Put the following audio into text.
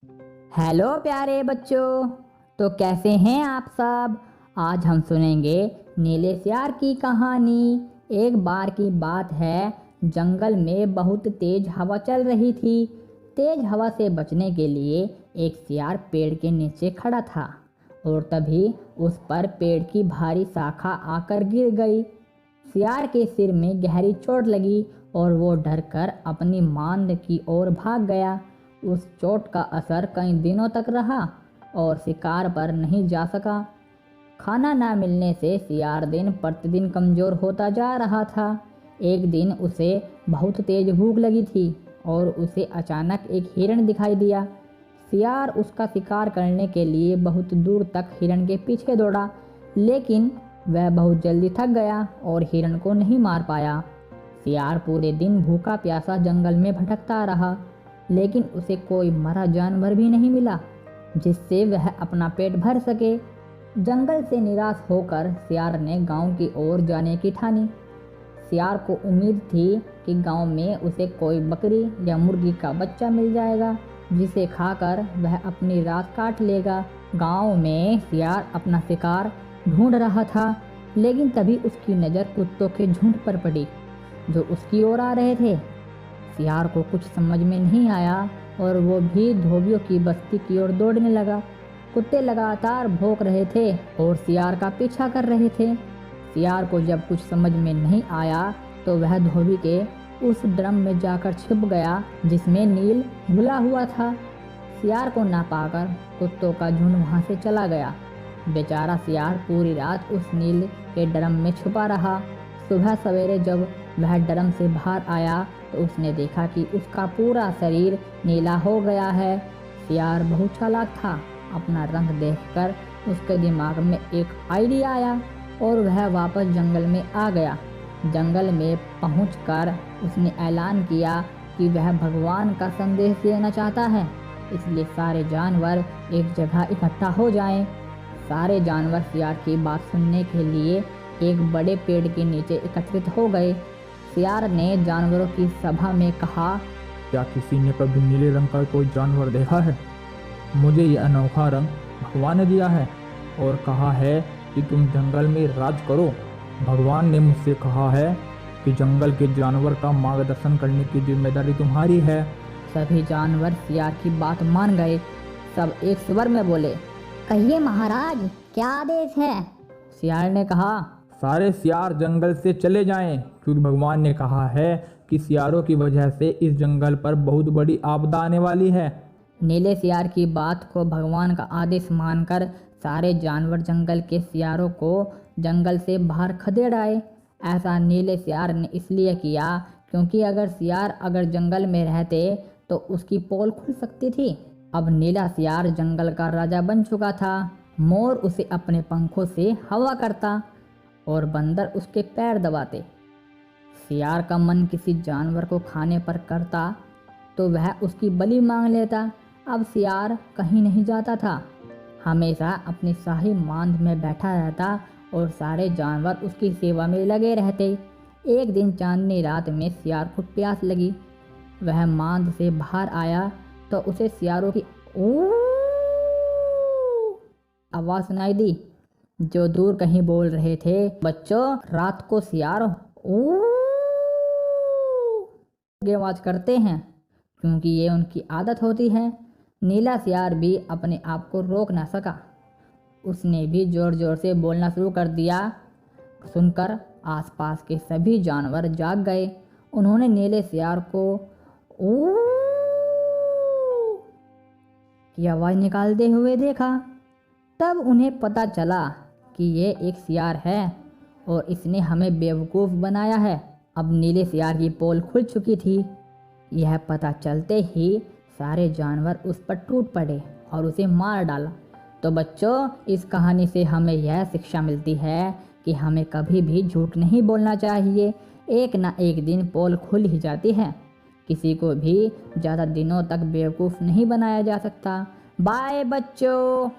Hello प्यारे बच्चों। तो कैसे हैं आप सब। आज हम सुनेंगे नीले सियार की कहानी। एक बार की बात है, जंगल में बहुत तेज हवा चल रही थी। तेज हवा से बचने के लिए एक सियार पेड़ के नीचे खड़ा था और तभी उस पर पेड़ की भारी शाखा आकर गिर गई। सियार के सिर में गहरी चोट लगी और वो डरकर अपनी मांद की ओर भाग गया। उस चोट का असर कई दिनों तक रहा और शिकार पर नहीं जा सका। खाना ना मिलने से सियार दिन प्रतिदिन कमज़ोर होता जा रहा था। एक दिन उसे बहुत तेज भूख लगी थी और उसे अचानक एक हिरण दिखाई दिया। सियार उसका शिकार करने के लिए बहुत दूर तक हिरण के पीछे दौड़ा, लेकिन वह बहुत जल्दी थक गया और हिरण को नहीं मार पाया। सियार पूरे दिन भूखा प्यासा जंगल में भटकता रहा, लेकिन उसे कोई मरा जानवर भी नहीं मिला जिससे वह अपना पेट भर सके। जंगल से निराश होकर सियार ने गांव की ओर जाने की ठानी। सियार को उम्मीद थी कि गांव में उसे कोई बकरी या मुर्गी का बच्चा मिल जाएगा जिसे खाकर वह अपनी रात काट लेगा। गांव में सियार अपना शिकार ढूंढ रहा था, लेकिन तभी उसकी नज़र कुत्तों के झुंड पर पड़ी जो उसकी ओर आ रहे थे। सियार को कुछ समझ में नहीं आया और वो भी धोबियों की बस्ती की ओर दौड़ने लगा। कुत्ते लगातार भौंक रहे थे और सियार का पीछा कर रहे थे। सियार को जब कुछ समझ में नहीं आया तो वह धोबी के उस ड्रम में जाकर छिप गया जिसमें नील घुला हुआ था। सियार को ना पाकर कुत्तों का झुंड वहां से चला गया। बेचारा सियार पूरी रात उस नील के ड्रम में छुपा रहा। सुबह सवेरे जब वह ड्रम से बाहर आया तो उसने देखा कि उसका पूरा शरीर नीला हो गया है। सियार बहुत चालाक था। अपना रंग देखकर उसके दिमाग में एक आइडिया आया और वह वापस जंगल में आ गया। जंगल में पहुंचकर उसने ऐलान किया कि वह भगवान का संदेश देना चाहता है, इसलिए सारे जानवर एक जगह इकट्ठा हो जाएं। सारे जानवर सियार की बात सुनने के लिए एक बड़े पेड़ के नीचे एकत्रित हो गए। सियार ने जानवरों की सभा में कहा, क्या किसी ने कभी नीले रंग का कोई जानवर देखा है? मुझे ये अनोखा रंग भगवान ने दिया है और कहा है कि तुम जंगल में राज करो। भगवान ने मुझसे कहा है कि जंगल के जानवर का मार्गदर्शन करने की जिम्मेदारी तुम्हारी है। सभी जानवर सियार की बात मान गए। सब एक स्वर में बोले, कहिए महाराज, क्या आदेश है। सियार ने कहा, सारे सियार जंगल से चले जाएं, क्योंकि भगवान ने कहा है कि सियारों की वजह से इस जंगल पर बहुत बड़ी आपदा आने वाली है। नीले सियार की बात को भगवान का आदेश मानकर सारे जानवर जंगल के सियारों को जंगल से बाहर खदेड़ आए। ऐसा नीले सियार ने इसलिए किया क्योंकि अगर सियार जंगल में रहते तो उसकी पोल खुल सकती थी। अब नीला सियार जंगल का राजा बन चुका था। मोर उसे अपने पंखों से हवा करता और बंदर उसके पैर दबाते। सियार का मन किसी जानवर को खाने पर करता तो वह उसकी बलि मांग लेता। अब सियार कहीं नहीं जाता था, हमेशा अपनी शाही मांद में बैठा रहता और सारे जानवर उसकी सेवा में लगे रहते। एक दिन चांदनी रात में सियार को प्यास लगी। वह मांद से बाहर आया तो उसे सियारों की ऊ आवाज़ सुनाई दी जो दूर कहीं बोल रहे थे, बच्चों रात को सियार ऊ की आवाज़ करते हैं क्योंकि ये उनकी आदत होती है। नीला सियार भी अपने आप को रोक ना सका। उसने भी जोर जोर से बोलना शुरू कर दिया। सुनकर आसपास के सभी जानवर जाग गए। उन्होंने नीले सियार को ऊ की आवाज़ निकालते हुए देखा। तब उन्हें पता चला कि ये एक सियार है और इसने हमें बेवकूफ़ बनाया है। अब नीले सियार की पोल खुल चुकी थी। यह पता चलते ही सारे जानवर उस पर टूट पड़े और उसे मार डाला। तो बच्चों, इस कहानी से हमें यह शिक्षा मिलती है कि हमें कभी भी झूठ नहीं बोलना चाहिए। एक ना एक दिन पोल खुल ही जाती है। किसी को भी ज़्यादा दिनों तक बेवकूफ़ नहीं बनाया जा सकता। बाय बच्चों।